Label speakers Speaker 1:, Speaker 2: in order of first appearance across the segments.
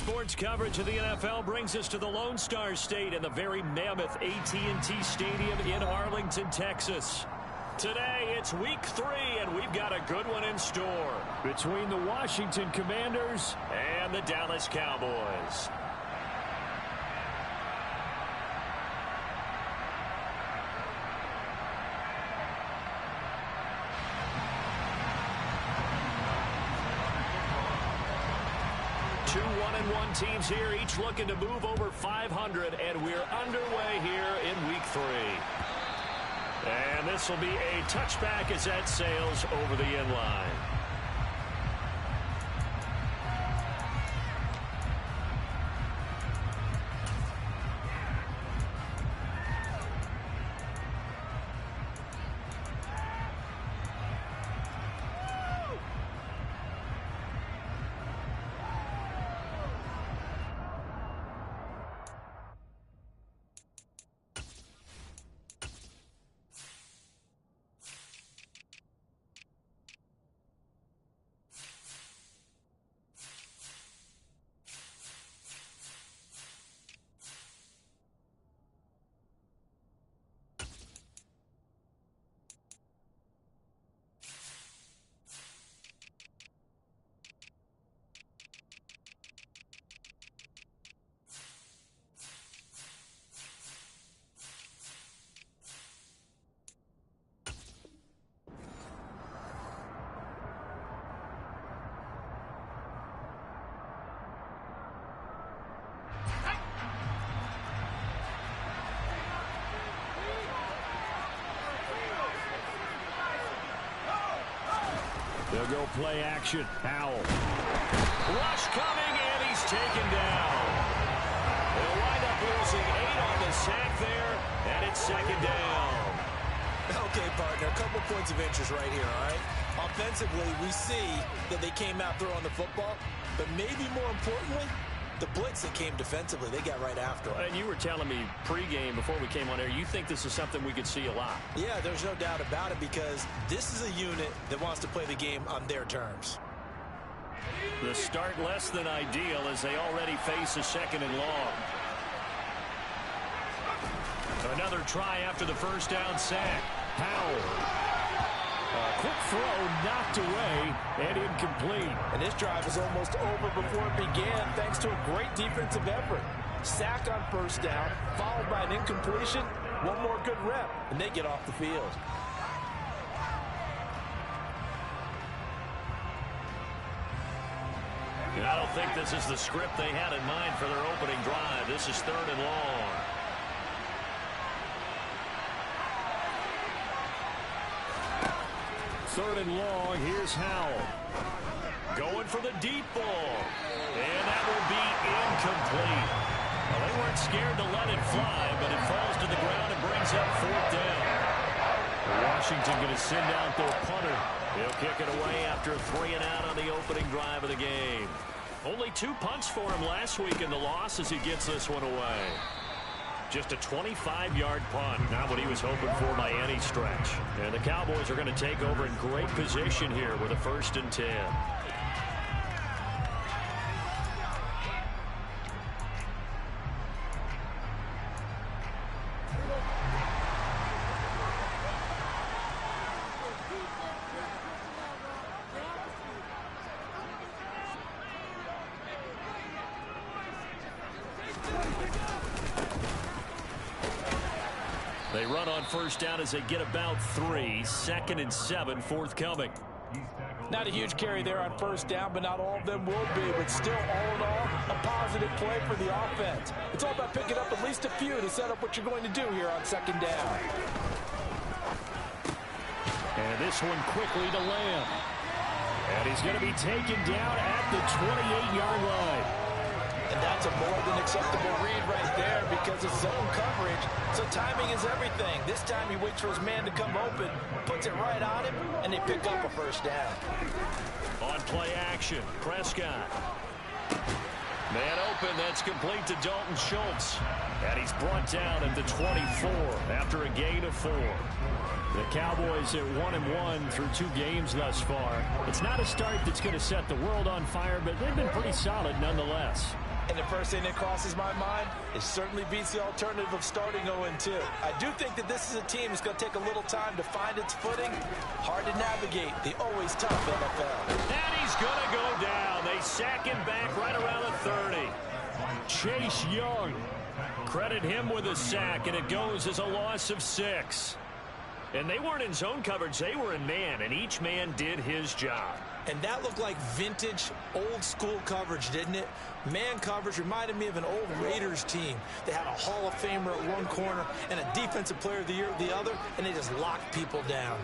Speaker 1: Sports coverage of the NFL brings us to the Lone Star State and the very mammoth AT&T Stadium in Arlington, Texas. Today, it's week 3, and we've got a good one in store between the Washington Commanders and the Dallas Cowboys. Two 1-1 teams here, each looking to move over 500, and we're underway here in week 3. And this will be a touchback as that sails over the end line. They'll go play action. Powell. Rush coming, and he's taken down. They'll wind up losing 8 on the sack there, and it's second down.
Speaker 2: Okay, partner, a couple points of interest right here, all right? Offensively, we see that they came out throwing the football, but maybe more importantly, the blitz that came defensively, they got right after it.
Speaker 1: And you were telling me pregame before we came on air, you think this is something we could see a lot.
Speaker 2: Yeah, there's no doubt about it because this is a unit that wants to play the game on their terms.
Speaker 1: The start less than ideal as they already face a second and long. Another try after the first down sack. Powell. A quick throw knocked away and incomplete.
Speaker 3: And this drive was almost over before it began thanks to a great defensive effort. Sack on first down, followed by an incompletion. One more good rep, and they get off the field.
Speaker 1: I don't think this is the script they had in mind for their opening drive. This is 3rd and long. Third and long, here's Howell. Going for the deep ball. And that will be incomplete. Well, they weren't scared to let it fly, but it falls to the ground and brings up 4th down. Washington going to send out their punter. He'll kick it away after a 3 and out on the opening drive of the game. Only 2 punts for him last week in the loss as he gets this one away. Just a 25-yard punt, not what he was hoping for by any stretch. And the Cowboys are going to take over in great position here with a 1st and 10. They run on first down as they get about 3. 2nd and 7 forthcoming.
Speaker 3: Not a huge carry there on first down, but not all of them will be. But still, all in all, a positive play for the offense. It's all about picking up at least a few to set up what you're going to do here on 2nd down.
Speaker 1: And this one quickly to Lamb. And he's going to be taken down at the 28-yard line.
Speaker 3: And that's a more than acceptable read right there because it's zone coverage. So timing is everything. This time he waits for his man to come open, puts it right on him, and they pick up a first down.
Speaker 1: On play action, Prescott. Man open, that's complete to Dalton Schultz. And he's brought down at the 24 after a gain of 4. The Cowboys at 1-1 through 2 games thus far. It's not a start that's going to set the world on fire, but they've been pretty solid nonetheless.
Speaker 3: And the first thing that crosses my mind, it certainly beats the alternative of starting 0-2. I do think that this is a team that's going to take a little time to find its footing. Hard to navigate the always tough NFL.
Speaker 1: And he's going to go down. They sack him back right around the 30. Chase Young. Credit him with a sack, and it goes as a loss of 6. And they weren't in zone coverage. They were in man, and each man did his job.
Speaker 2: And that looked like vintage, old-school coverage, didn't it? Man coverage reminded me of an old Raiders team. They had a Hall of Famer at one corner and a Defensive Player of the Year at the other, and they just locked people down.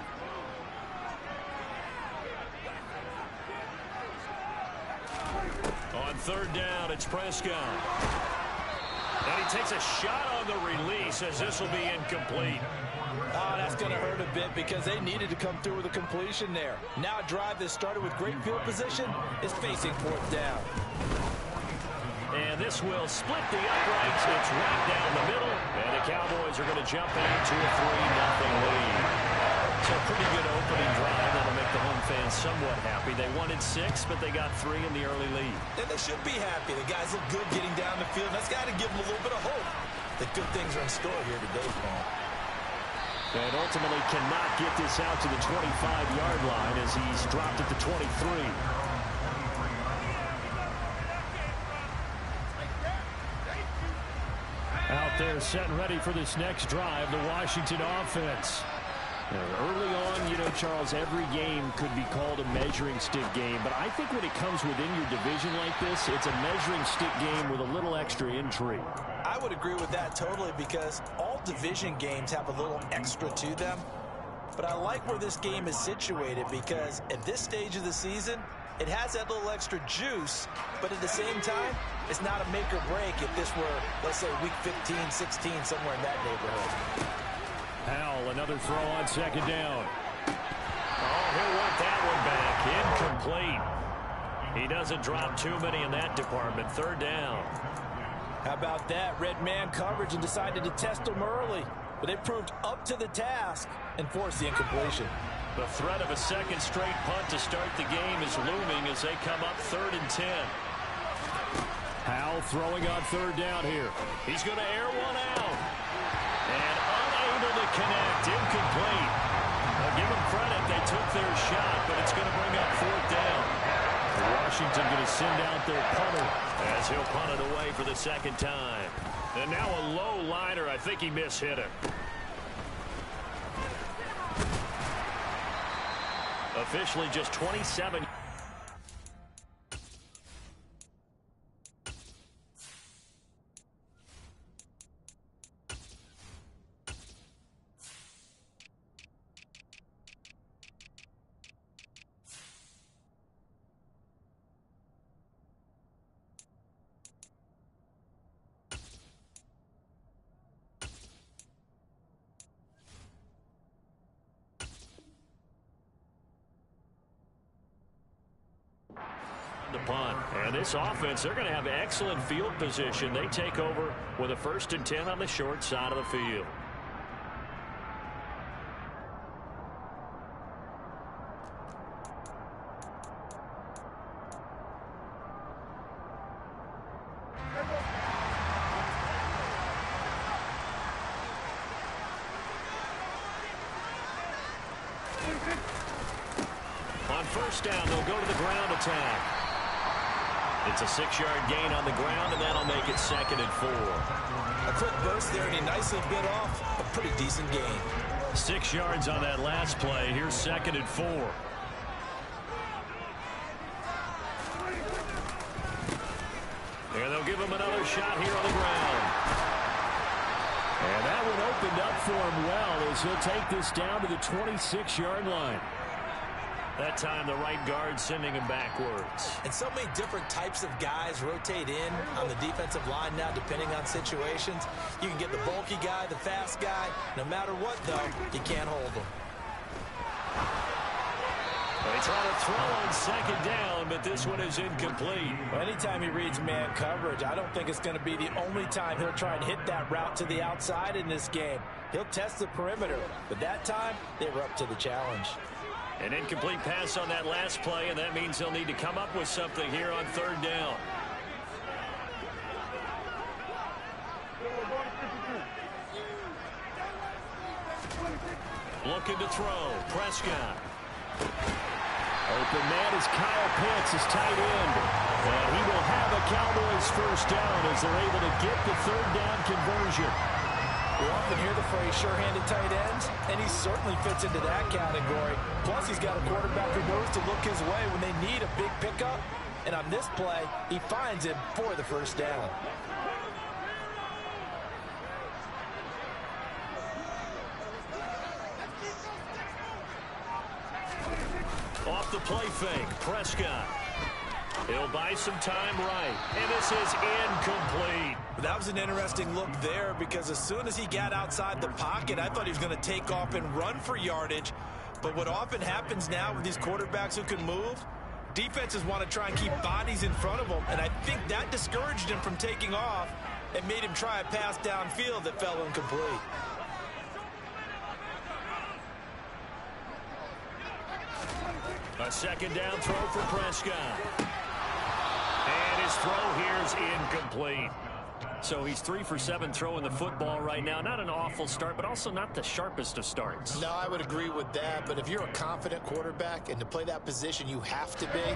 Speaker 1: On third down, it's Prescott. And he takes a shot on the release as this will be incomplete.
Speaker 3: Oh, that's going to hurt a bit because they needed to come through with a completion there. Now a drive that started with great field position is facing fourth down.
Speaker 1: And this will split the uprights. It's right down the middle. And the Cowboys are going to jump into a 3-0 lead. So a pretty good opening drive. That'll make the home fans somewhat happy. They wanted 6, but they got 3 in the early lead.
Speaker 2: And they should be happy. The guys look good getting down the field. That's got to give them a little bit of hope that good things are in store here today, Paul.
Speaker 1: And ultimately cannot get this out to the 25-yard line as he's dropped at the 23. Out there set and ready for this next drive, the Washington offense. Early on, you know, Charles, every game could be called a measuring stick game. But I think when it comes within your division like this, it's a measuring stick game with a little extra intrigue.
Speaker 2: I would agree with that totally because all division games have a little extra to them. But I like where this game is situated because at this stage of the season, it has that little extra juice. But at the same time, it's not a make or break if this were, let's say, week 15, 16, somewhere in that neighborhood.
Speaker 1: Howell, another throw on second down. Oh, he'll want that one back. Incomplete. He doesn't drop too many in that department. Third down.
Speaker 3: How about that? Red man coverage and decided to test them early. But they proved up to the task and forced the incompletion.
Speaker 1: The threat of a second straight punt to start the game is looming as they come up 3rd and 10. Howell throwing on third down here. He's going to air one out. And unable to connect. Incomplete. Now give them credit. They took their shot, but it's going to bring up 4th down. Washington going to send out their punter as he'll punt it away for the second time. And now a low liner. I think he mishit it. Officially just 27. The punt. And this offense, they're going to have excellent field position. They take over with a 1st and 10 on the short side of the field. On 1st down, they'll go to the ground attack. It's a 6-yard gain on the ground, and that'll make it 2nd and 4.
Speaker 2: A quick burst there, and he nicely bit off a pretty decent gain.
Speaker 1: 6 yards on that last play. Here's 2nd and 4. And they'll give him another shot here on the ground. And that one opened up for him well as he'll take this down to the 26-yard line. That time the right guard sending him backwards.
Speaker 2: And so many different types of guys rotate in on the defensive line now depending on situations. You can get the bulky guy, the fast guy. No matter what, though, you can't hold them.
Speaker 1: They try to throw on 2nd down, but this one is incomplete.
Speaker 3: Well, anytime he reads man coverage, I don't think it's going to be the only time he'll try and hit that route to the outside in this game. He'll test the perimeter, but that time they were up to the challenge.
Speaker 1: An incomplete pass on that last play, and that means he'll need to come up with something here on 3rd down. Looking to throw. Prescott. Open man is Kyle Pitts, his tight end. And he will have a Cowboys first down as they're able to get the third down conversion.
Speaker 3: We often hear the phrase sure-handed tight ends, and he certainly fits into that category. Plus, he's got a quarterback who knows to look his way when they need a big pickup. And on this play, he finds him for the first down.
Speaker 1: Off the play fake, Prescott. He'll buy some time right, and this is incomplete.
Speaker 2: That was an interesting look there because as soon as he got outside the pocket, I thought he was going to take off and run for yardage. But what often happens now with these quarterbacks who can move, defenses want to try and keep bodies in front of them, and I think that discouraged him from taking off and made him try a pass downfield that fell incomplete.
Speaker 1: A second down throw for Prescott. And his throw here is incomplete. So he's 3 for 7 throwing the football right now. Not an awful start, but also not the sharpest of starts.
Speaker 4: No, I would agree with that. But if you're a confident quarterback and to play that position you have to be,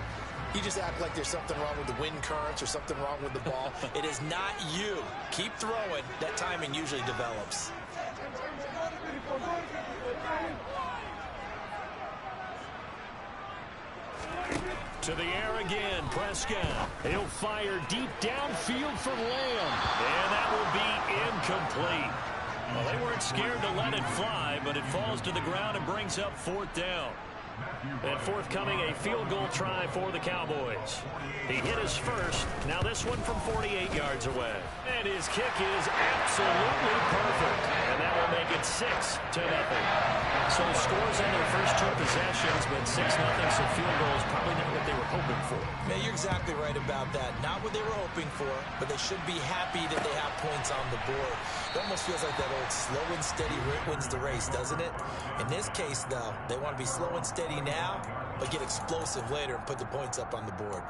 Speaker 4: you just act like there's something wrong with the wind currents or something wrong with the ball.
Speaker 2: It is not you. Keep throwing. That timing usually develops.
Speaker 1: To the air again, Prescott. He'll fire deep downfield for Lamb. And that will be incomplete. Well, they weren't scared to let it fly, but it falls to the ground and brings up fourth down. And forthcoming, a field goal try for the Cowboys. He hit his first. Now this one from 48 yards away. And his kick is absolutely perfect. And that will make it 6-0. So scores on their first 2 possessions, but 6-0, so field goal is probably not what they were hoping for.
Speaker 2: Man, you're exactly right about that. Not what they were hoping for, but they should be happy that they have points on the board. It almost feels like that old slow and steady wins the race, doesn't it? In this case, though, they want to be slow and steady now, but get explosive later and put the points up on the board.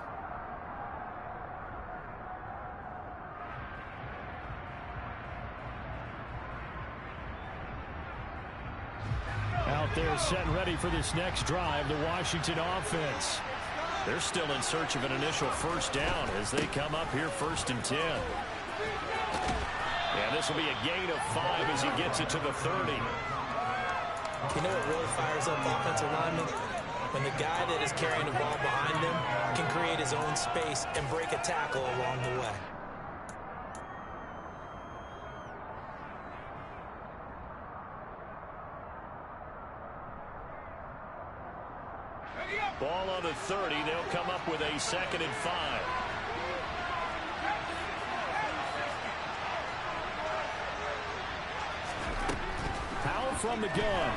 Speaker 1: Out there set and ready for this next drive, the Washington offense. They're still in search of an initial first down as they come up here 1st and 10. And this will be a gain of 5 as he gets it to the 30.
Speaker 2: You know what really fires up offensive linemen? When the guy that is carrying the ball behind them can create his own space and break a tackle along the way.
Speaker 1: Ball on the 30. They'll come up with a 2nd and 5. Powell from the gun.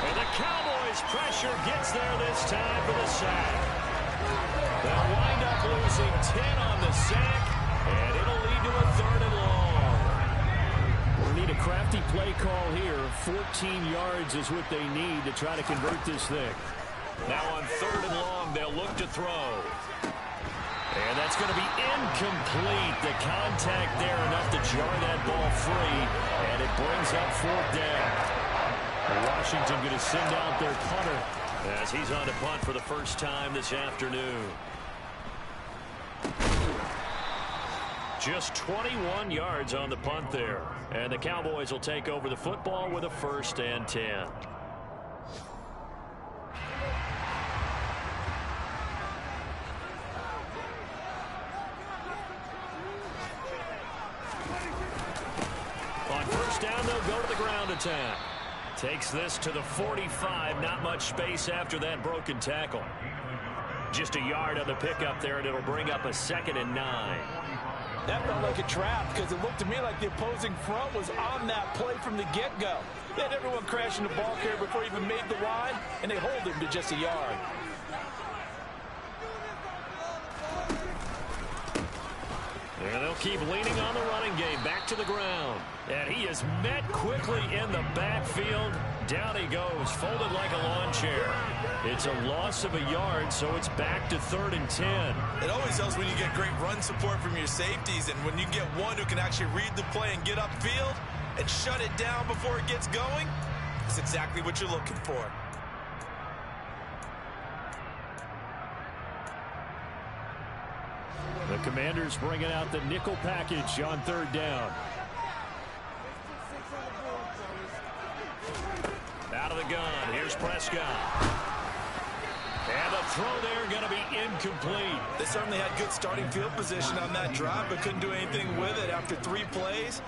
Speaker 1: And the Cowboys pressure gets there this time for the sack. They'll wind up losing 10 on the sack, and it'll lead to a 3rd and long. We need a crafty play call here. 14 yards is what they need to try to convert this thing. Now on 3rd and long, they'll look to throw. And that's going to be incomplete. The contact there enough to jar that ball free. And it brings up 4th down. Washington going to send out their punter as he's on to punt for the first time this afternoon. Just 21 yards on the punt there. And the Cowboys will take over the football with a 1st and 10. On 1st down, they'll go to the ground attack. Takes this to the 45. Not much space after that broken tackle. Just a yard on the pickup there, and it'll bring up a 2nd and 9.
Speaker 3: That felt like a trap because it looked to me like the opposing front was on that play from the get-go. They had everyone crashing the ball carrier before he even made the line, and they hold him to just a yard.
Speaker 1: And they'll keep leaning on the running game. Back to the ground. And he is met quickly in the backfield. Down he goes, folded like a lawn chair. It's a loss of a yard, so it's back to 3rd and 10.
Speaker 2: It always helps when you get great run support from your safeties, and when you get one who can actually read the play and get upfield and shut it down before it gets going, That's exactly what you're looking for.
Speaker 1: The Commanders bringing out the nickel package on 3rd down. Out of the gun. Here's Prescott. And the throw there going to be incomplete.
Speaker 2: They certainly had good starting field position on that drive, but couldn't do anything with it after 3 plays.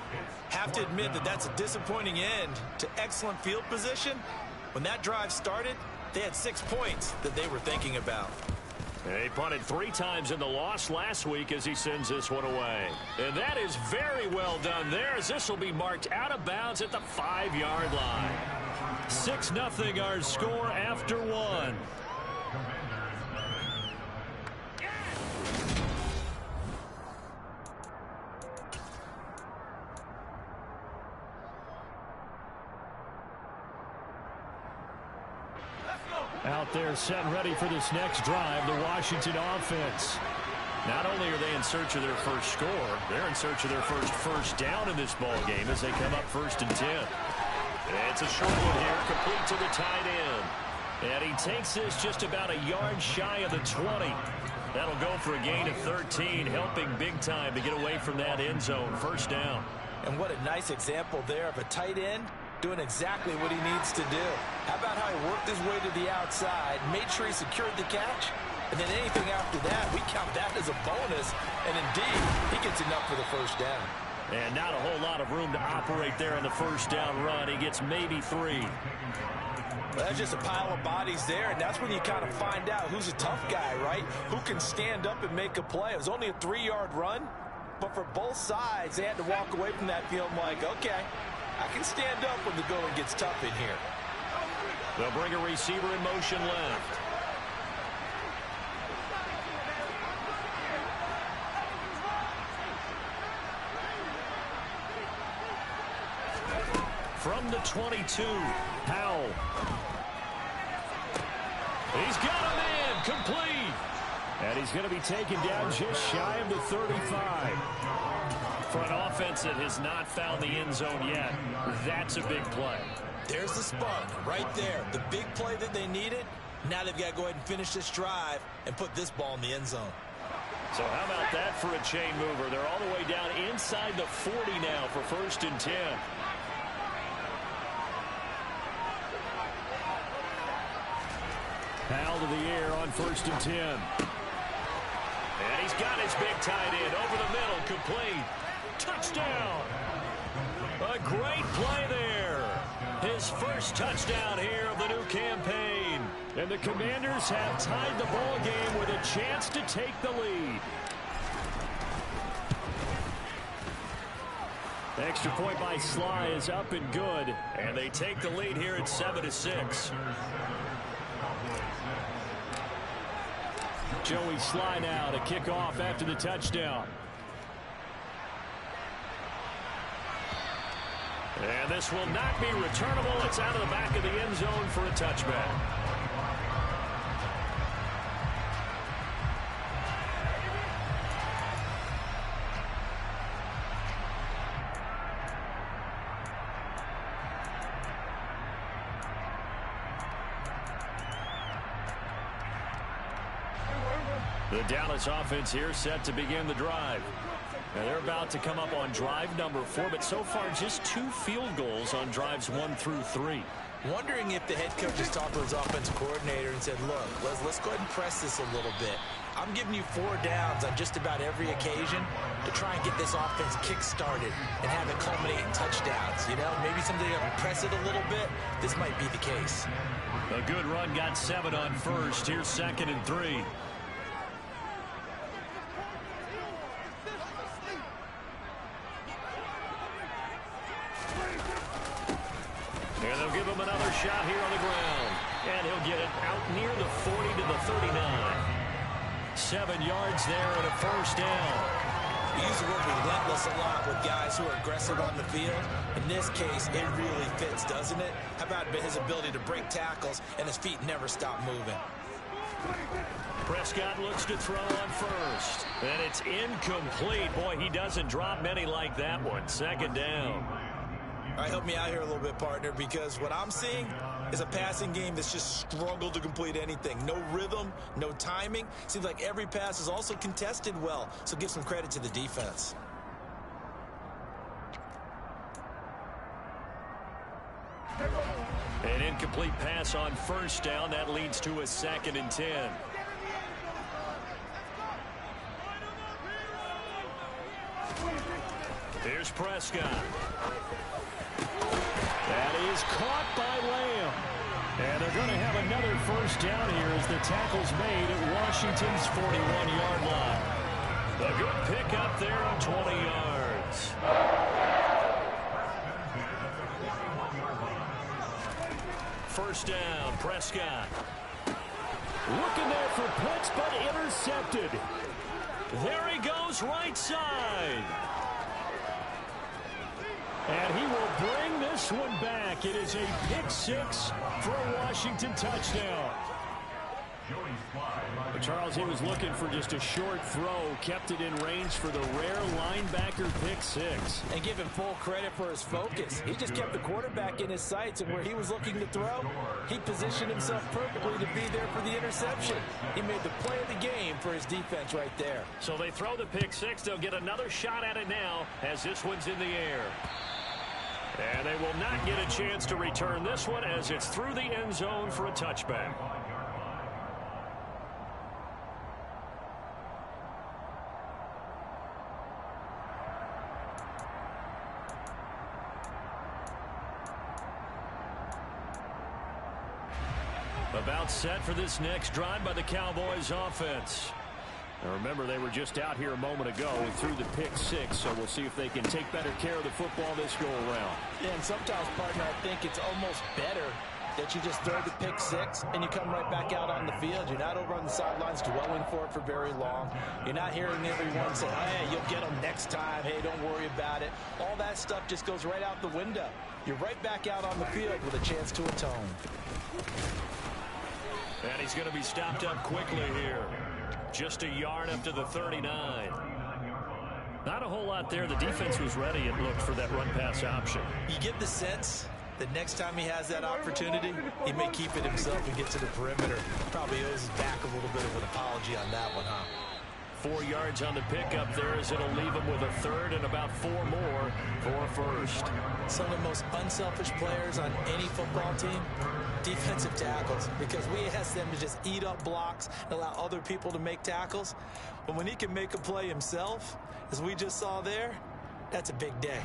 Speaker 2: Have to admit that that's a disappointing end to excellent field position. When that drive started, they had 6 points that they were thinking about.
Speaker 1: He punted 3 times in the loss last week as he sends this one away. And that is very well done there, as this will be marked out of bounds at the 5-yard line. 6-0 our score after 1. Out there set and ready for this next drive, the Washington offense. Not only are they in search of their first score, they're in search of their first down in this ball game as they come up 1st and 10. It's a short one here, complete to the tight end. And he takes this just about a yard shy of the 20. That'll go for a gain of 13, helping big time to get away from that end zone. 1st down.
Speaker 3: And what a nice example there of a tight end doing exactly what he needs to do. How about how he worked his way to the outside, made sure he secured the catch, and then anything after that, we count that as a bonus. And indeed, he gets enough for the 1st down.
Speaker 1: And not a whole lot of room to operate there on the 1st down run. He gets maybe 3.
Speaker 3: Well, that's just a pile of bodies there, and that's when you kind of find out who's a tough guy, right? Who can stand up and make a play. It was only a 3-yard run, but for both sides, they had to walk away from that feeling like, okay, I can stand up when the going gets tough in here.
Speaker 1: They'll bring a receiver in motion left. From the 22, Powell. He's got a man, complete. And he's going to be taken down just shy of the 35. For an offense that has not found the end zone yet, that's a big play.
Speaker 2: There's the spark right there. The big play that they needed. Now they've got to go ahead and finish this drive and put this ball in the end zone.
Speaker 1: So how about that for a chain mover? They're all the way down inside the 40 now for 1st and 10. Powell to the air on 1st and 10. And he's got his big tight end over the middle, complete. Touchdown. A great play there. His first touchdown here of the new campaign. And the Commanders have tied the ball game with a chance to take the lead. Extra point by Sly is up and good. And they take the lead here at 7-6. Joey Sly now to kick off after the touchdown. And this will not be returnable. It's out of the back of the end zone for a touchback. The Dallas offense here set to begin the drive. Now they're about to come up on drive number 4, but so far just 2 field goals on drives 1 through 3.
Speaker 2: Wondering if the head coach just talked to his offensive coordinator and said, look, let's go ahead and press this a little bit. I'm giving you 4 downs on just about every occasion to try and get this offense kick-started and have it culminate in touchdowns. You know, maybe someday you have to press it a little bit. This might be the case.
Speaker 1: A good run got 7 on 1st. Here's 2nd and 3. And they'll give him another shot here on the ground. And he'll get it out near the 40 to the 39. 7 yards there and a 1st down.
Speaker 2: We use the word relentless a lot with guys who are aggressive on the field. In this case, it really fits, doesn't it? How about his ability to break tackles and his feet never stop moving?
Speaker 1: Prescott looks to throw on 1st. And it's incomplete. Boy, he doesn't drop many like that one. 2nd down.
Speaker 2: All right, help me out here a little bit, partner, because what I'm seeing is a passing game that's just struggled to complete anything. No rhythm, no timing. Seems like every pass is also contested well, so give some credit to the defense.
Speaker 1: An incomplete pass on first down. That leads to a 2nd and 10. Here's Prescott. That is caught by Lamb. And they're going to have another first down here as the tackle's made at Washington's 41-yard line. A good pickup there of 20 yards. First down, Prescott. Looking there for Pitts, but intercepted. There he goes, right side. And he will bring this one back. It is a pick 6 for a Washington touchdown. Charles, he was looking for just a short throw, kept it in range for the rare linebacker pick 6.
Speaker 3: And give him full credit for his focus. He just kept the quarterback in his sights, and where he was looking to throw, he positioned himself perfectly to be there for the interception. He made the play of the game for his defense right there.
Speaker 1: So they throw the pick 6. They'll get another shot at it now as this one's in the air. And they will not get a chance to return this one as it's through the end zone for a touchback. About set for this next drive by the Cowboys offense. Now remember, they were just out here a moment ago and threw the pick 6, so we'll see if they can take better care of the football this go-around.
Speaker 3: Yeah, and sometimes, partner, I think it's almost better that you just throw the pick 6 and you come right back out on the field. You're not over on the sidelines dwelling for it for very long. You're not hearing everyone say, hey, you'll get them next time. Hey, don't worry about it. All that stuff just goes right out the window. You're right back out on the field with a chance to atone.
Speaker 1: And he's going to be stopped up quickly here. Just a yard up to the 39. Not a whole lot there. The defense was ready, it looked, for that run-pass option.
Speaker 2: You get the sense that next time he has that opportunity, he may keep it himself and get to the perimeter. Probably owes his back a little bit of an apology on that one, huh?
Speaker 1: 4 yards on the pickup there as it'll leave him with a third and about 4 more for a first.
Speaker 2: Some of the most unselfish players on any football team, defensive tackles, because we ask them to just eat up blocks and allow other people to make tackles. But when he can make a play himself, as we just saw there, that's a big day.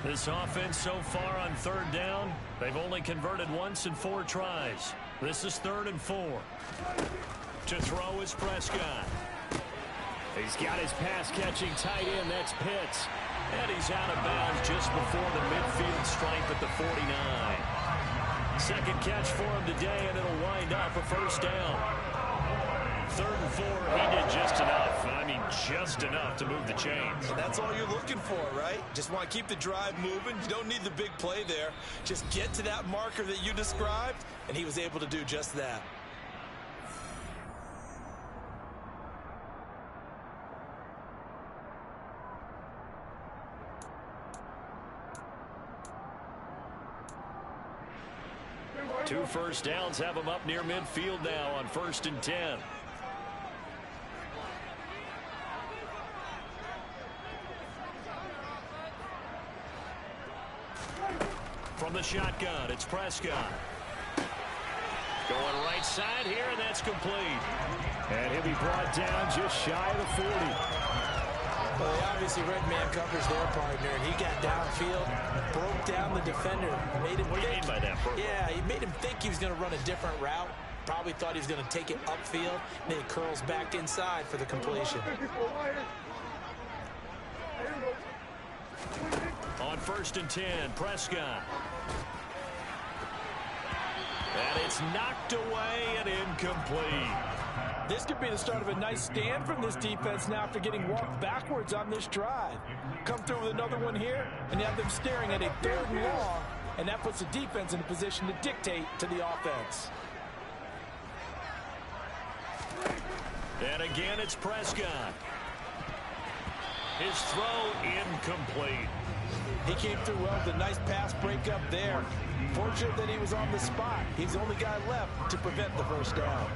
Speaker 1: This offense so far on third down, they've only converted once in 4 tries. This is 3rd and 4. To throw is Prescott. He's got his pass-catching tight end. That's Pitts. And he's out of bounds just before the midfield stripe at the 49. Second catch for him today, and it'll wind up a first down. 3rd and 4, he did just enough. I mean, just enough to move the chains.
Speaker 2: And that's all you're looking for, right? Just want to keep the drive moving. You don't need the big play there. Just get to that marker that you described, and he was able to do just that.
Speaker 1: Two first downs have him up near midfield now on 1st and 10. From the shotgun, it's Prescott. Going right side here, and that's complete. And he'll be brought down just shy of the 40.
Speaker 3: Well, he obviously read man covers their partner, and he got downfield, broke down the defender, made him
Speaker 1: What do you mean by that, Bert?
Speaker 3: Yeah, he made him think he was going to run a different route. Probably thought he was going to take it upfield, and then he curls back inside for the completion.
Speaker 1: On 1st and 10, Prescott. And it's knocked away and incomplete.
Speaker 3: This could be the start of a nice stand from this defense now after getting walked backwards on this drive. Come through with another one here, and you have them staring at a 3rd and long, and that puts the defense in a position to dictate to the offense.
Speaker 1: And again, it's Prescott. His throw incomplete.
Speaker 3: He came through well with a nice pass breakup there. Fortunate that he was on the spot. He's the only guy left to prevent the first down.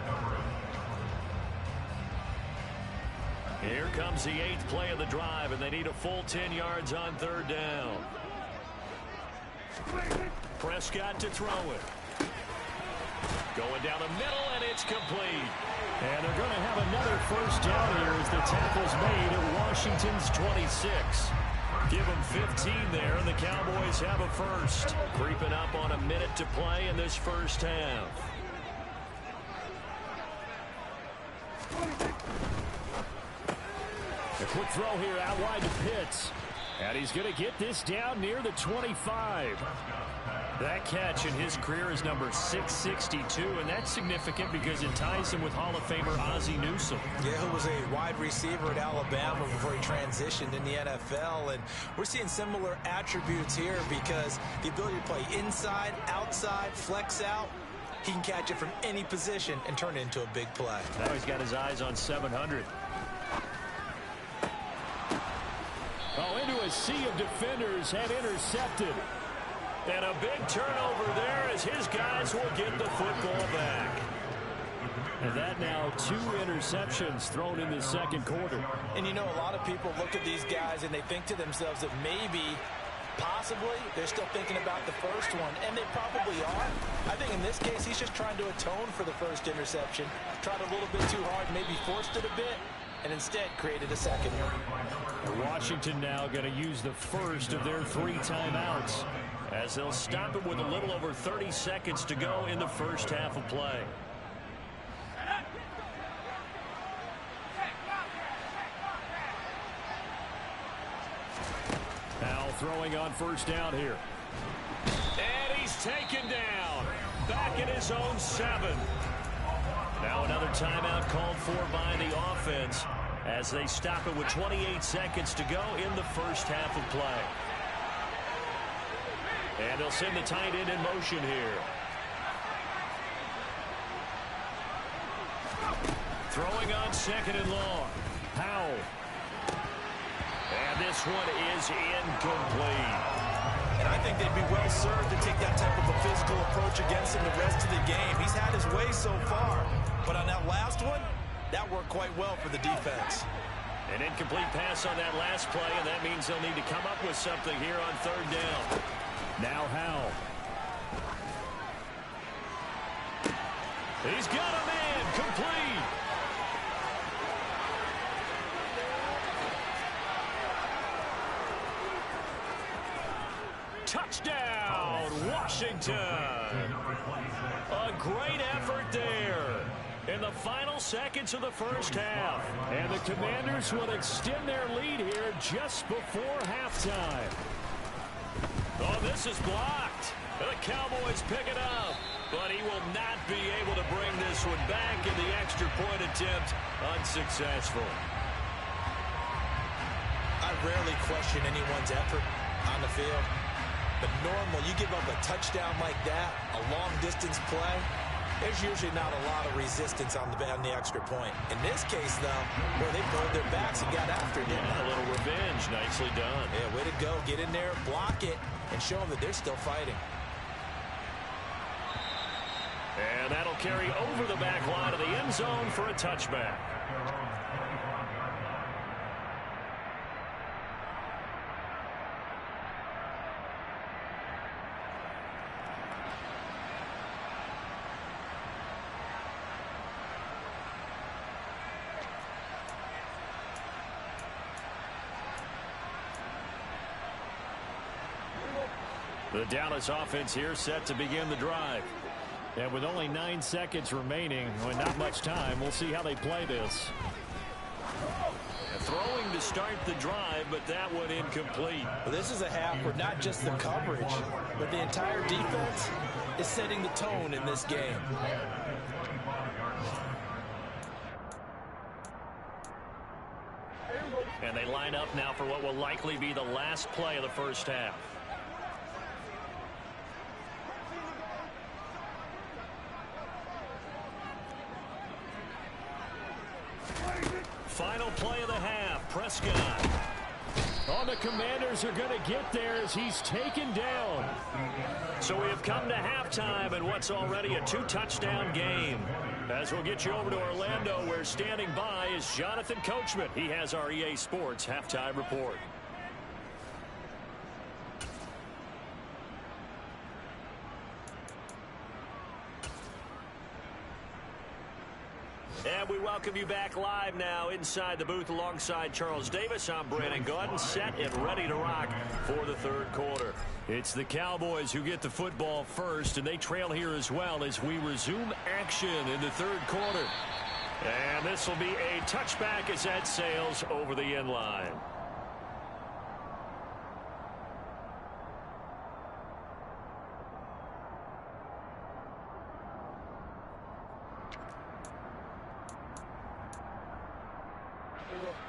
Speaker 1: Here comes the 8th play of the drive, and they need a full 10 yards on 3rd down. Prescott to throw it. Going down the middle, and it's complete. And they're going to have another first down here as the tackle's made at Washington's 26. Give them 15 there, and the Cowboys have a first. Creeping up on a minute to play in this first half. A quick throw here out wide to Pitts. And he's going to get this down near the 25. That catch in his career is number 662, and that's significant because it ties him with Hall of Famer Ozzie Newsome.
Speaker 2: Yeah, who was a wide receiver at Alabama before he transitioned in the NFL. And we're seeing similar attributes here because the ability to play inside, outside, flex out, he can catch it from any position and turn it into a big play.
Speaker 1: Now he's got his eyes on 700. Oh, into a sea of defenders and intercepted. And a big turnover there as his guys will get the football back. And that now 2 interceptions thrown in the second quarter.
Speaker 3: And you know, a lot of people look at these guys and they think to themselves that maybe, possibly, they're still thinking about the first one. And they probably are. I think in this case, he's just trying to atone for the first interception. Tried a little bit too hard, maybe forced it a bit, and instead created a second.
Speaker 1: Washington now going to use the first of their 3 timeouts as they'll stop it with a little over 30 seconds to go in the first half of play. Now throwing on first down here. And he's taken down. Back in his own 7. Now another timeout called for by the offense as they stop it with 28 seconds to go in the first half of play. And they'll send the tight end in motion here. Throwing on 2nd and long. Powell. And this one is incomplete.
Speaker 3: And I think they'd be well served to take that type of a physical approach against him the rest of the game. He's had his way so far. But on that last one, that worked quite well for the defense.
Speaker 1: An incomplete pass on that last play, and that means they'll need to come up with something here on 3rd down. Now Howell. He's got a man complete. Touchdown, Washington. A great effort there in the final seconds of the first half. And the Commanders will extend their lead here just before halftime. Oh, this is blocked. The Cowboys pick it up. But he will not be able to bring this one back in the extra point attempt. Unsuccessful.
Speaker 2: I rarely question anyone's effort on the field. But normally, you give up a touchdown like that, a long-distance play, there's usually not a lot of resistance on the extra point. In this case, though, where they pulled their backs and got after it.
Speaker 1: Yeah, a little revenge. Nicely done.
Speaker 2: Yeah, way to go. Get in there, block it, and show them that they're still fighting.
Speaker 1: And that'll carry over the back line of the end zone for a touchback. The Dallas offense here set to begin the drive. And with only 9 seconds remaining, and not much time, we'll see how they play this. Throwing to start the drive, but that one incomplete.
Speaker 3: Well, this is a half where not just the coverage, but the entire defense is setting the tone in this game.
Speaker 1: And they line up now for what will likely be the last play of the first half. Final play of the half. Prescott. Oh, the Commanders are going to get there as he's taken down. So we have come to halftime in what's already a 2-touchdown game. As we'll get you over to Orlando, where standing by is Jonathan Coachman. He has our EA Sports halftime report. And we welcome you back live now inside the booth alongside Charles Davis. I'm Brandon Gaudin, set and ready to rock for the third quarter. It's the Cowboys who get the football first, and they trail here as well as we resume action in the third quarter. And this will be a touchback as that sails over the end line.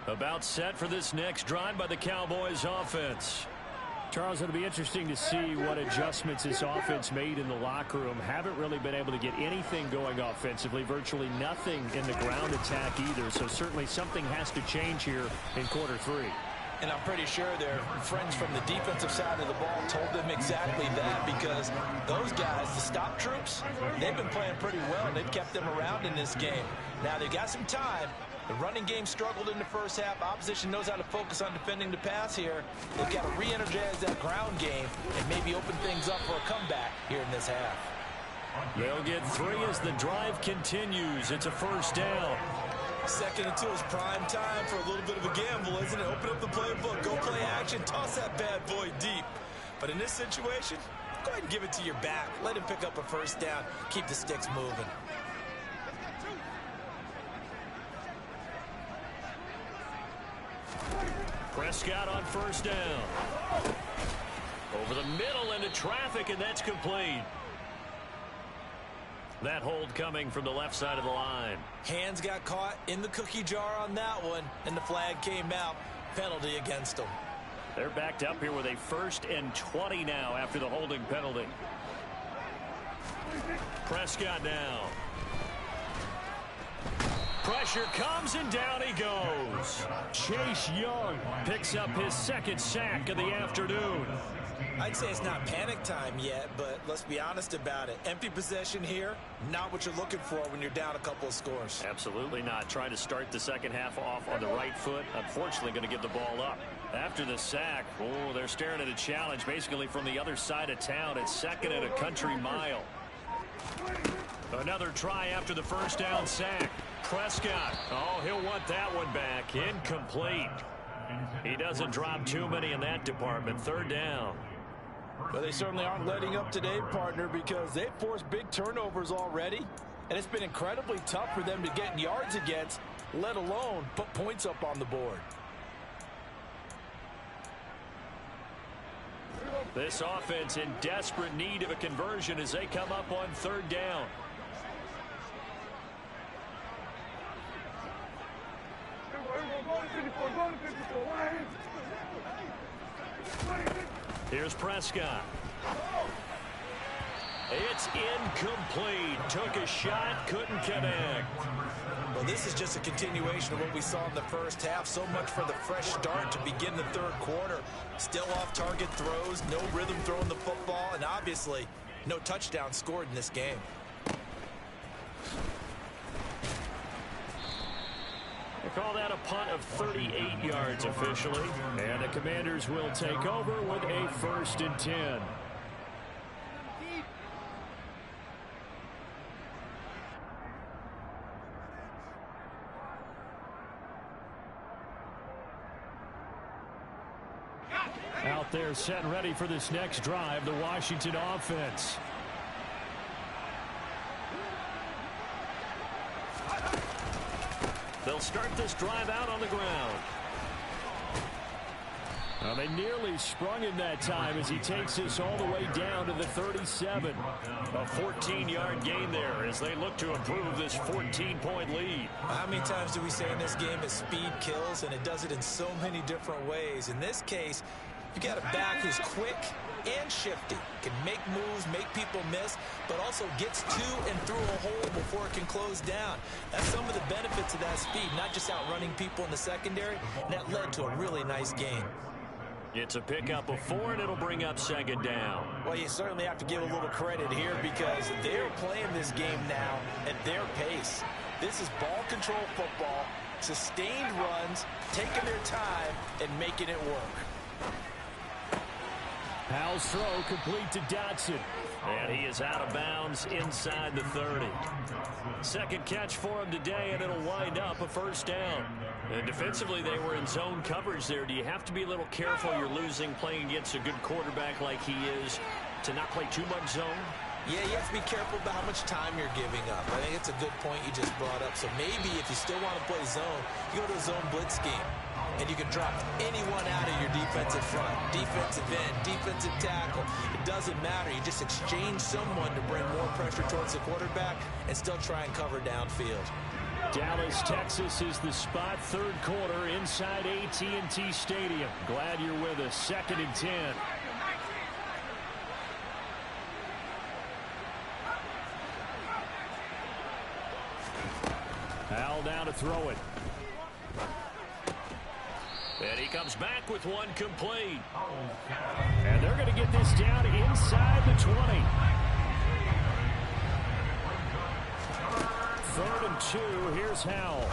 Speaker 1: About set for this next drive by the Cowboys offense. Charles, it'll be interesting to see what adjustments this offense made in the locker room. Haven't really been able to get anything going offensively, virtually nothing in the ground attack either. So certainly something has to change here in quarter three.
Speaker 3: And I'm pretty sure their friends from the defensive side of the ball told them exactly that, because those guys, the stop troops, they've been playing pretty well. They've kept them around in this game. Now they've got some time. The running game struggled in the first half. Opposition knows how to focus on defending the pass here. They've got to re-energize that ground game and maybe open things up for a comeback here in this half.
Speaker 1: They'll get 3 as the drive continues. It's a first down.
Speaker 2: 2nd and 2 is prime time for a little bit of a gamble, isn't it? Open up the playbook, go play action, toss that bad boy deep. But in this situation, go ahead and give it to your back. Let him pick up a first down. Keep the sticks moving.
Speaker 1: Prescott on first down. Over the middle into traffic, and that's complete. That hold coming from the left side of the line.
Speaker 2: Hands got caught in the cookie jar on that one, and the flag came out. Penalty against them.
Speaker 1: They're backed up here with a 1st and 20 now after the holding penalty. Prescott now. Pressure comes, and down he goes. Chase Young picks up his 2nd sack of the afternoon.
Speaker 2: I'd say it's not panic time yet, but let's be honest about it. Empty possession here, not what you're looking for when you're down a couple of scores.
Speaker 1: Absolutely not. Trying to start the second half off on the right foot. Unfortunately, going to give the ball up. After the sack, oh, they're staring at a challenge basically from the other side of town. It's 2nd and a country mile. Another try after the first down sack. Prescott, oh, he'll want that one back. Incomplete. He doesn't drop too many in that department. 3rd down.
Speaker 3: Well, they certainly aren't letting up today, partner, because they've forced big turnovers already, and it's been incredibly tough for them to get yards against, let alone put points up on the board.
Speaker 1: This offense in desperate need of a conversion as they come up on 3rd down. Here's Prescott. It's incomplete. Took a shot, couldn't connect.
Speaker 2: Well, this is just a continuation of what we saw in the first half. So much for the fresh start to begin the third quarter. Still off-target throws, no rhythm throwing the football, and obviously no touchdown scored in this game.
Speaker 1: They call that a punt of 38 yards officially. And the Commanders will take over with a 1st and 10. Out there set and ready for this next drive, the Washington offense. They'll start this drive out on the ground. Well, they nearly sprung him that time as he takes this all the way down to the 37. A 14-yard gain there as they look to improve this 14-point lead.
Speaker 2: How many times do we say in this game that speed kills, and it does it in so many different ways? In this case, you've got a back who's quick and shifty, can make moves, make people miss, but also gets to and through a hole before it can close down. That's some of the benefits of that speed, not just outrunning people in the secondary, and that led to a really nice game.
Speaker 1: It's a pickup of 4, and it'll bring up second down.
Speaker 3: Well, you certainly have to give a little credit here because they're playing this game now at their pace. This is ball control football, sustained runs, taking their time, and making it work.
Speaker 1: Powell's throw complete to Dotson. And he is out of bounds inside the 30. Second catch for him today, and it'll wind up a first down. And defensively, they were in zone coverage there. Do you have to be a little careful you're losing playing against a good quarterback like he is to not play too much zone?
Speaker 2: Yeah, you have to be careful about how much time you're giving up. I think it's a good point you just brought up. So maybe if you still want to play zone, you go to a zone blitz scheme. And you can drop anyone out of your defensive front, defensive end, defensive tackle. It doesn't matter. You just exchange someone to bring more pressure towards the quarterback and still try and cover downfield.
Speaker 1: Dallas, Texas is the spot. Third quarter inside AT&T Stadium. Glad you're with us. 2nd and 10. Powell down to throw it. And he comes back with one complete. And they're going to get this down inside the 20. 3rd and 2. Here's Howell.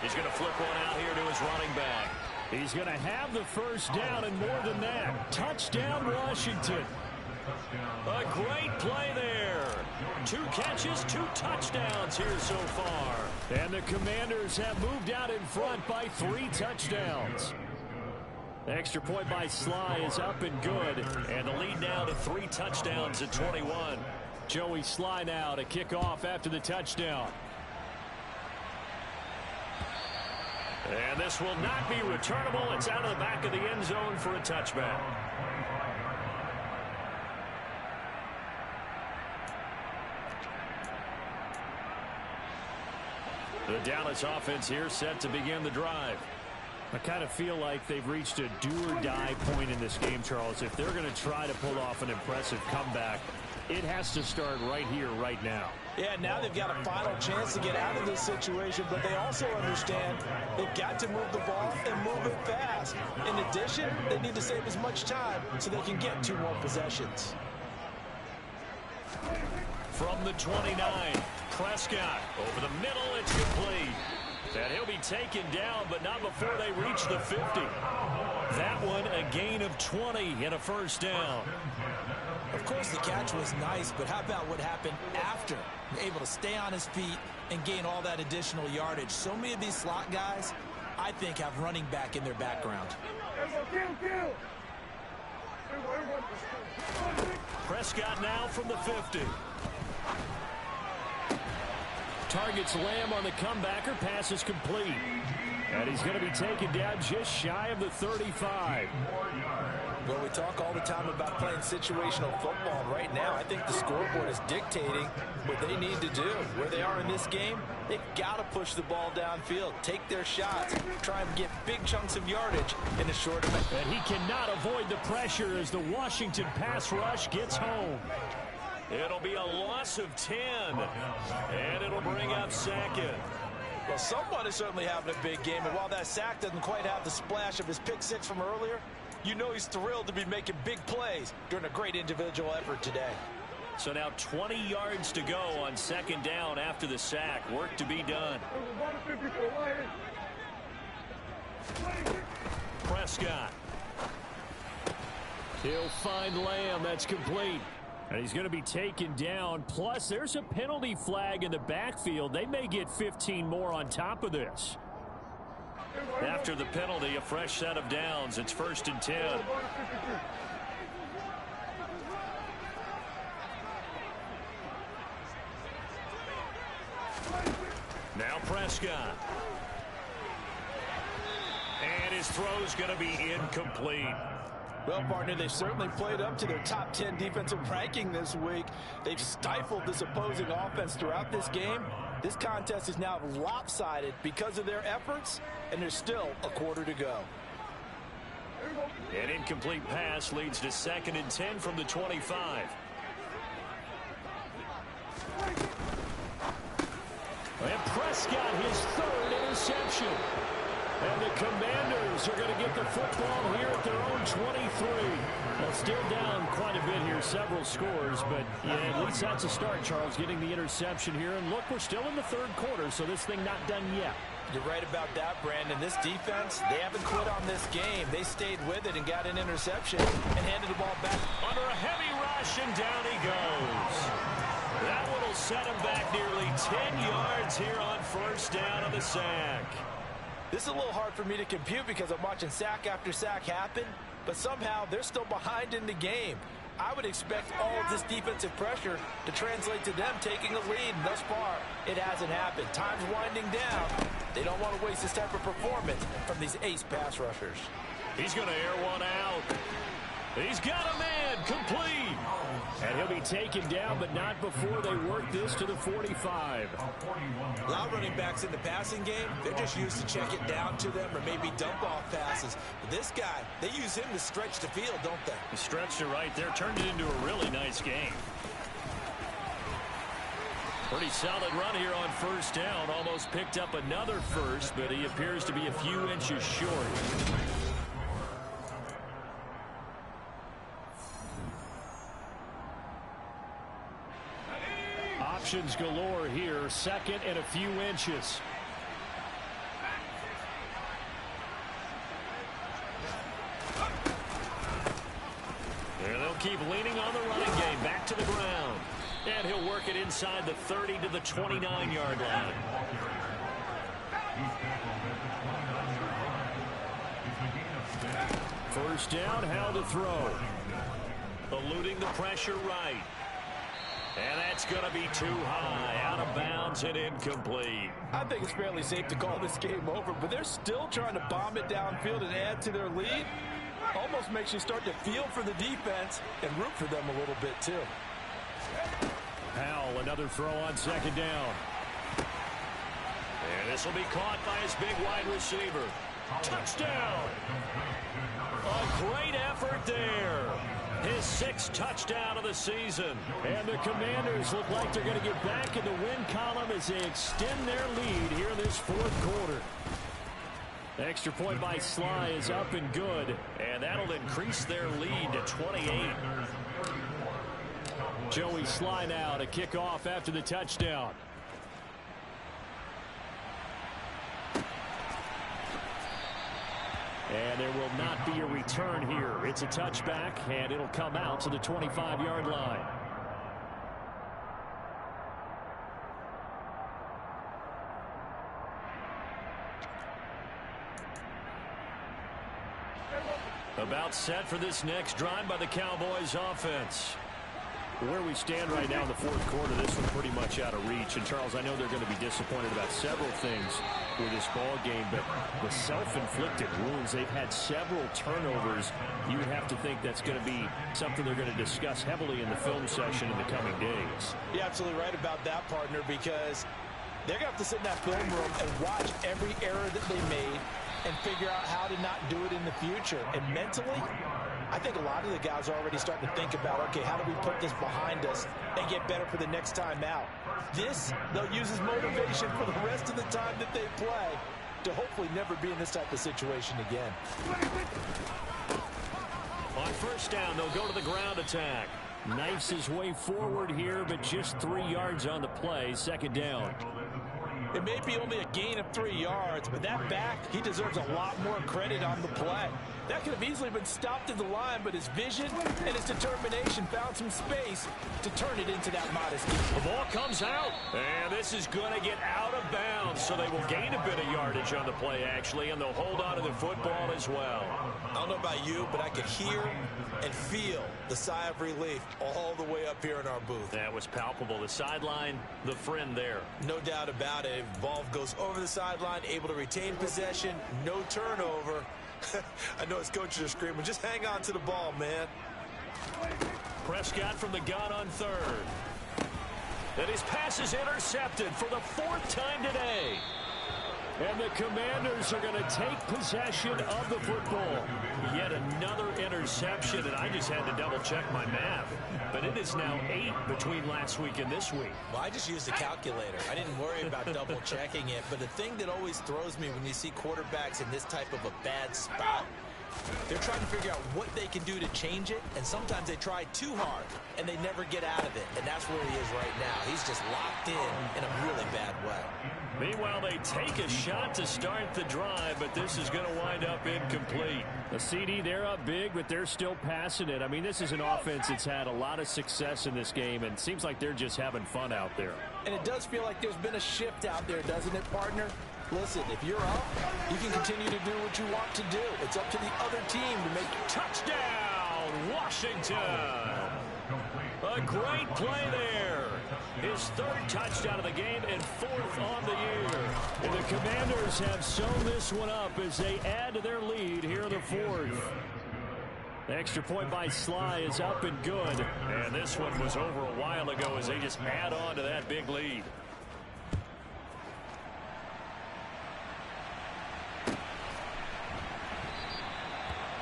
Speaker 1: He's going to flip one out here to his running back. He's going to have the first down and more than that. Touchdown, Washington. A great play there. 2 catches, 2 touchdowns here so far. And the Commanders have moved out in front by 3 touchdowns. The extra point by Sly is up and good. And the lead now to 3 touchdowns at 21. Joey Sly now to kick off after the touchdown. And this will not be returnable. It's out of the back of the end zone for a touchback. The Dallas offense here set to begin the drive. I kind of feel like they've reached a do-or-die point in this game, Charles. If they're going to try to pull off an impressive comeback, it has to start right here, right now.
Speaker 3: Yeah, now they've got a final chance to get out of this situation, but they also understand they've got to move the ball and move it fast. In addition, they need to save as much time so they can get 2 more possessions.
Speaker 1: From the 29, Prescott over the middle, it's complete. And he'll be taken down, but not before they reach the 50. That one a gain of 20 and a first down.
Speaker 2: Of course, the catch was nice, but how about what happened after? Able to stay on his feet and gain all that additional yardage. So many of these slot guys, I think, have running back in their background.
Speaker 1: Prescott now from the 50. Targets Lamb on the comebacker. Pass is complete. And he's going to be taken down just shy of the 35.
Speaker 3: Well, we talk all the time about playing situational football. And right now, I think the scoreboard is dictating what they need to do. Where they are in this game, they've got to push the ball downfield, take their shots, try and get big chunks of yardage in a short amount.
Speaker 1: And he cannot avoid the pressure as the Washington pass rush gets home. It'll be a loss of 10. And it'll bring up 2nd.
Speaker 3: Well, someone is certainly having a big game. And while that sack doesn't quite have the splash of his pick 6 from earlier, you know he's thrilled to be making big plays during a great individual effort today.
Speaker 1: So now 20 yards to go on 2nd down after the sack. Work to be done. Prescott. He'll find Lamb. That's complete. And he's going to be taken down. Plus, there's a penalty flag in the backfield. They may get 15 more on top of this. After the penalty, a fresh set of downs. It's 1st and 10. Now Prescott. And his throw's going to be incomplete.
Speaker 3: Well, partner, they've certainly played up to their top 10 defensive ranking this week. They've stifled this opposing offense throughout this game. This contest is now lopsided because of their efforts, and there's still a quarter to go.
Speaker 1: An incomplete pass leads to 2nd and 10 from the 25. And Prescott, his 3rd interception. And the Commanders are going to get the football here at their own 23. Well, still down quite a bit here, several scores, but yeah, at least that's a start, Charles, getting the interception here. And look, we're still in the third quarter, so this thing not done yet.
Speaker 3: You're right about that, Brandon. This defense, they haven't quit on this game. They stayed with it and got an interception and handed the ball back.
Speaker 1: Under a heavy rush, and down he goes. That one will set him back nearly 10 yards here on first down on the sack.
Speaker 3: This is a little hard for me to compute because I'm watching sack after sack happen, but somehow they're still behind in the game. I would expect all of this defensive pressure to translate to them taking a lead, and thus far, it hasn't happened. Time's winding down. They don't want to waste this type of performance from these ace pass rushers.
Speaker 1: He's going to air one out. He's got a man, complete. And he'll be taken down, but not before they work this to the 45.
Speaker 2: A lot of running backs in the passing game, they're just used to check it down to them or maybe dump off passes. But this guy, they use him to stretch the field, don't they?
Speaker 1: He stretched it right there, turned it into a really nice game. Pretty solid run here on first down. Almost picked up another first, but he appears to be a few inches short. Options galore here. Second and a few inches. And they'll keep leaning on the running game. Back to the ground. And he'll work it inside the 30 to the 29-yard line. First down, how to throw. Eluding the pressure right. And that's going to be too high. Out of bounds and incomplete.
Speaker 3: I think it's fairly safe to call this game over, but they're still trying to bomb it downfield and add to their lead. Almost makes you start to feel for the defense and root for them a little bit, too.
Speaker 1: Powell, another throw on second down. And this will be caught by his big wide receiver. Touchdown! A great effort there. His sixth touchdown of the season. And the Commanders look like they're going to get back in the win column as they extend their lead here in this fourth quarter. The extra point by Sly is up and good. And that'll increase their lead to 28. Joey Sly now to kick off after the touchdown. And there will not be a return here. It's a touchback, and it'll come out to the 25-yard line. About set for this next drive by the Cowboys offense. Where we stand right now in the fourth quarter, this one pretty much out of reach. And, Charles, I know they're going to be disappointed about several things with this ball game, but the self-inflicted wounds, they've had several turnovers. You would have to think that's going to be something they're going to discuss heavily in the film session in the coming days.
Speaker 3: You're absolutely right about that, partner, because they're going to have to sit in that film room and watch every error that they made and figure out how to not do it in the future. And mentally, I think a lot of the guys are already starting to think about, okay, how do we put this behind us and get better for the next time out? This, they'll use as motivation for the rest of the time that they play to hopefully never be in this type of situation again.
Speaker 1: On first down, they'll go to the ground attack. Knifes his way forward here, but just 3 yards on the play. Second down.
Speaker 3: It may be only a gain of 3 yards, but that back, he deserves a lot more credit on the play. That could have easily been stopped at the line, but his vision and his determination found some space to turn it into that modest gain.
Speaker 1: The ball comes out, and this is going to get out of bounds, so they will gain a bit of yardage on the play, actually, and they'll hold on to the football as well.
Speaker 2: I don't know about you, but I could hear and feel the sigh of relief all the way up here in our booth.
Speaker 1: That was palpable. The sideline, the friend there.
Speaker 2: No doubt about it. Ball goes over the sideline, able to retain possession, no turnover. I know his coaches are screaming, just hang on to the ball, man.
Speaker 1: Prescott from the gun on third. And his pass is intercepted for the 4th time today. And the Commanders are going to take possession of the football. Yet another interception, and I just had to double-check my math. But it is now 8 between last week and this week.
Speaker 2: Well, I just used a calculator. I didn't worry about double-checking it. But the thing that always throws me when you see quarterbacks in this type of a bad spot, they're trying to figure out what they can do to change it, and sometimes they try too hard, and they never get out of it. And that's where he is right now. He's just locked in a really bad way.
Speaker 1: Meanwhile, they take a shot to start the drive, but this is going to wind up incomplete. The CD, they're up big, but they're still passing it. I mean, this is an offense that's had a lot of success in this game, and it seems like they're just having fun out there.
Speaker 3: And it does feel like there's been a shift out there, doesn't it, partner? Listen, if you're up, you can continue to do what you want to do. It's up to the other team to make it.
Speaker 1: Touchdown, Washington! A great play there. His 3rd touchdown of the game and 4th on the year. And the Commanders have sewn this one up as they add to their lead here in the 4th. The extra point by Sly is up and good. And this one was over a while ago as they just add on to that big lead.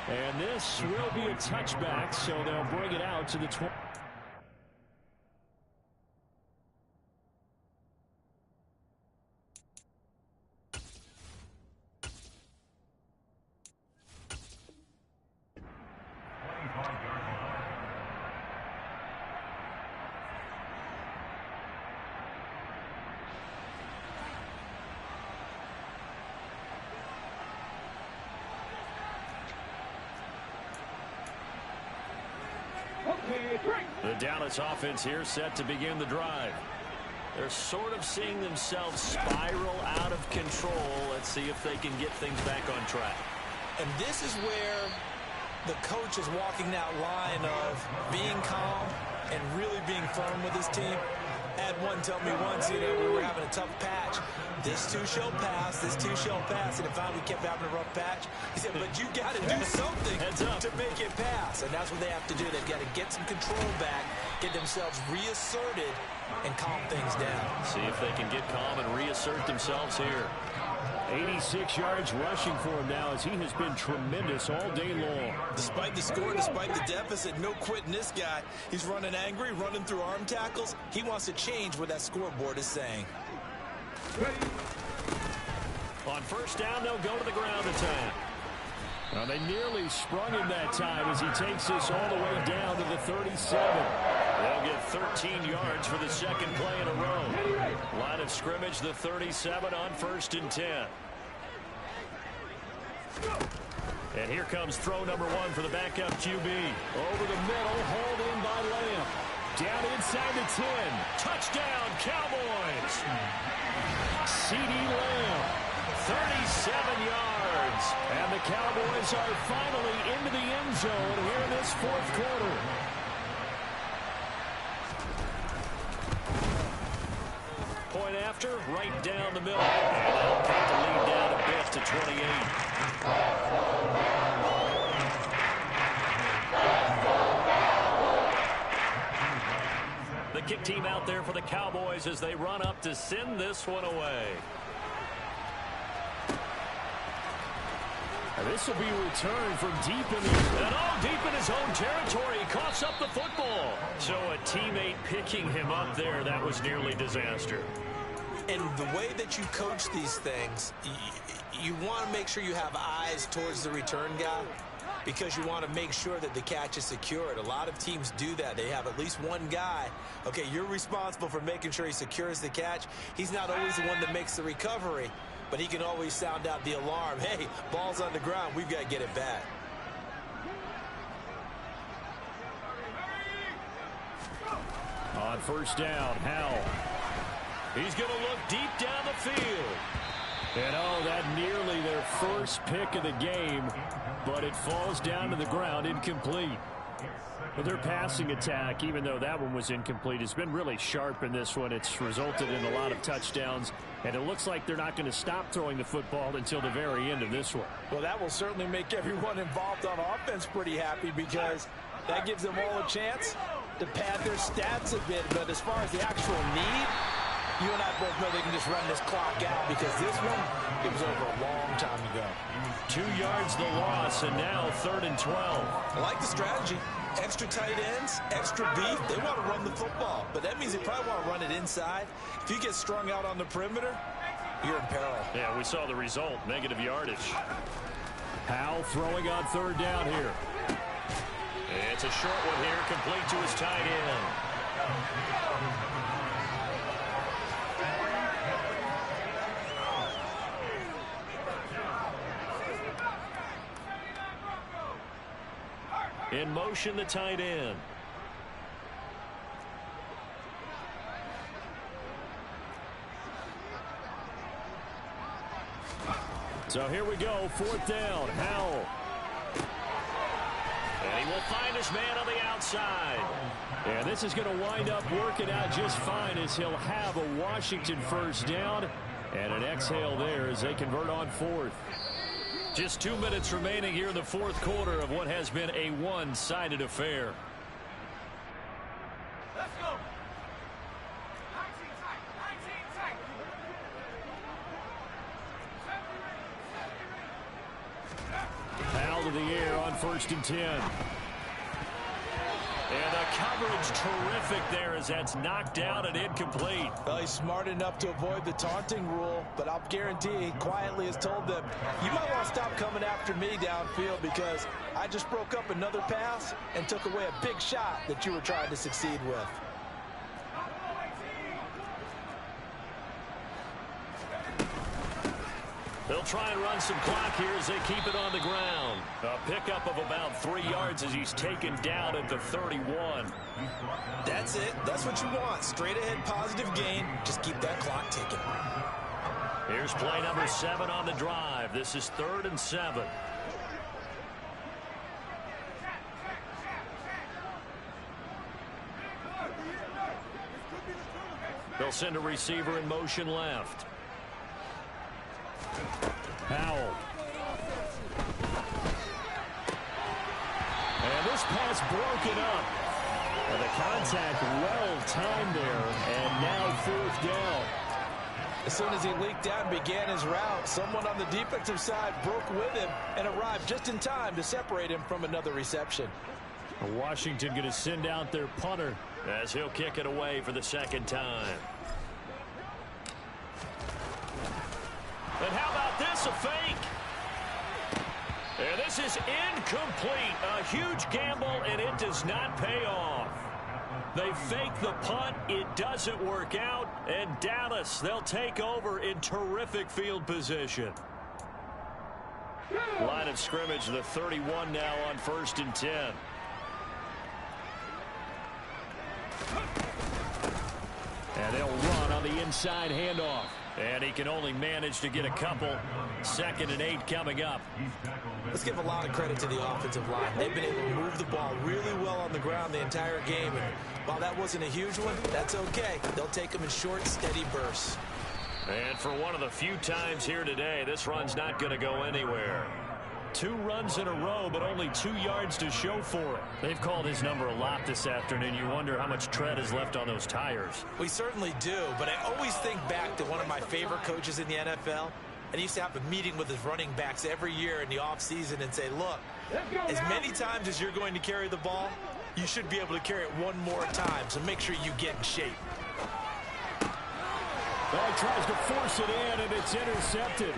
Speaker 1: And this will be a touchback, so they'll bring it out to the 20. The Dallas offense here set to begin the drive. They're sort of seeing themselves spiral out of control. Let's see if they can get things back on track.
Speaker 2: And this is where the coach is walking that line of being calm and really being firm with his team. I had one tell me once, we were having a tough patch. This too shall pass, this too shall pass. And if we kept having a rough patch, he said, but you got to do something to make it pass. And that's what they have to do. They've got to get some control back, get themselves reasserted, and calm things down.
Speaker 1: See if they can get calm and reassert themselves here. 86 yards rushing for him now as he has been tremendous all day long.
Speaker 2: Despite the score, despite the deficit, no quitting this guy. He's running angry, running through arm tackles. He wants to change what that scoreboard is saying.
Speaker 1: On first down, they'll go to the ground attack. Well, they nearly sprung him that time as he takes this all the way down to the 37. They'll get 13 yards for the second play in a row. Line of scrimmage, the 37 on 1st and 10. And here comes throw number 1 for the backup QB. Over the middle, hauled in by Lamb. Down inside the 10. Touchdown, Cowboys. CD Lamb, 37 yards. And the Cowboys are finally into the end zone here in this 4th quarter. Point after, right down the middle. And they'll cut the lead down a bit to 28. The kick team out there for the Cowboys as they run up to send this one away. And this will be returned from deep in his own territory. He coughs up the football. So a teammate picking him up there, that was nearly disaster.
Speaker 2: And the way that you coach these things, you want to make sure you have eyes towards the return guy because you want to make sure that the catch is secured. A lot of teams do that. They have at least one guy. Okay, you're responsible for making sure he secures the catch. He's not always the one that makes the recovery, but he can always sound out the alarm. Hey, ball's on the ground. We've got to get it back.
Speaker 1: On first down, Howell. He's going to look deep down the field. And that nearly their first pick of the game, but it falls down to the ground, incomplete. But their passing attack, even though that one was incomplete, has been really sharp in this one. It's resulted in a lot of touchdowns, and it looks like they're not going to stop throwing the football until the very end of this one.
Speaker 3: Well, that will certainly make everyone involved on offense pretty happy because that gives them all a chance to pad their stats a bit. But as far as the actual need, You and I both know they can just run this clock out because this one, it was over a long time ago.
Speaker 1: 2 yards the loss, and now 3rd and 12.
Speaker 2: I like the strategy. Extra tight ends, extra beef. They want to run the football, but that means they probably want to run it inside. If you get strung out on the perimeter, you're in peril.
Speaker 1: Yeah, we saw the result, negative yardage. Howell throwing on 3rd down here. It's a short one here, complete to his tight end. In motion, the tight end. So here we go, 4th down, Howell. And he will find his man on the outside. And this is going to wind up working out just fine as he'll have a Washington 1st down. And an exhale there as they convert on 4th. Just 2 minutes remaining here in the 4th quarter of what has been a one-sided affair.
Speaker 5: Let's go. 19 tight.
Speaker 1: Foul to the air on 1st and 10. And the coverage terrific there as that's knocked out and incomplete.
Speaker 3: Well, he's smart enough to avoid the taunting rule, but I'll guarantee he quietly has told them, you might want to stop coming after me downfield because I just broke up another pass and took away a big shot that you were trying to succeed with.
Speaker 1: They'll try and run some clock here as they keep it on the ground. A pickup of about 3 yards as he's taken down at the 31.
Speaker 2: That's it. That's what you want. Straight ahead positive gain. Just keep that clock ticking.
Speaker 1: Here's play number 7 on the drive. This is 3rd and 7. They'll send a receiver in motion left. Howell. And this pass broken up. And the contact well timed there. And now 4th down.
Speaker 3: As soon as he leaked out and began his route, someone on the defensive side broke with him and arrived just in time to separate him from another reception.
Speaker 1: Washington going to send out their punter as he'll kick it away for the 2nd time. And how about this, a fake? And this is incomplete. A huge gamble, and it does not pay off. They fake the punt. It doesn't work out. And Dallas, they'll take over in terrific field position. Line of scrimmage, the 31 now on 1st and 10. And they'll run on the inside handoff. And he can only manage to get a couple. 2nd and 8 coming up.
Speaker 2: Let's give a lot of credit to the offensive line. They've been able to move the ball really well on the ground the entire game. And while that wasn't a huge one, that's okay. They'll take them in short, steady bursts.
Speaker 1: And for one of the few times here today, this run's not going to go anywhere. 2 runs in a row, but only 2 yards to show for it. They've called his number a lot this afternoon. You wonder how much tread is left on those tires.
Speaker 2: We certainly do, but I always think back to one of my favorite coaches in the NFL. And he used to have a meeting with his running backs every year in the offseason and say, look, as many times as you're going to carry the ball, you should be able to carry it one more time, so make sure you get in shape.
Speaker 1: Well, he tries to force it in, and it's intercepted.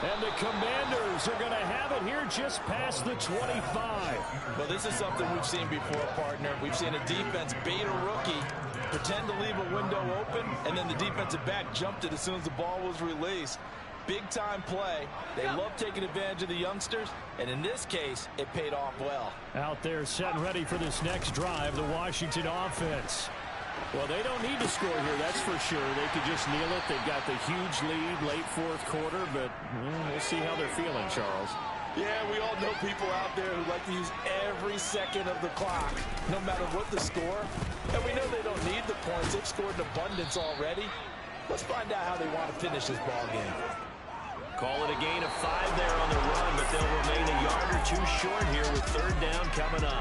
Speaker 1: And the Commanders are going to have it here just past the 25.
Speaker 3: Well, this is something we've seen before, partner. We've seen a defense bait a rookie, pretend to leave a window open, and then the defensive back jumped it as soon as the ball was released. Big-time play. They love taking advantage of the youngsters, and in this case, it paid off well.
Speaker 1: Out there set and ready for this next drive, the Washington offense. Well, they don't need to score here, that's for sure. They could just kneel it. They've got the huge lead late 4th quarter, but we'll see how they're feeling, Charles.
Speaker 3: Yeah, we all know people out there who like to use every second of the clock, no matter what the score. And we know they don't need the points. They've scored in abundance already. Let's find out how they want to finish this ball game.
Speaker 1: Call it a gain of 5 there on the run, but they'll remain a yard or 2 short here with 3rd down coming up.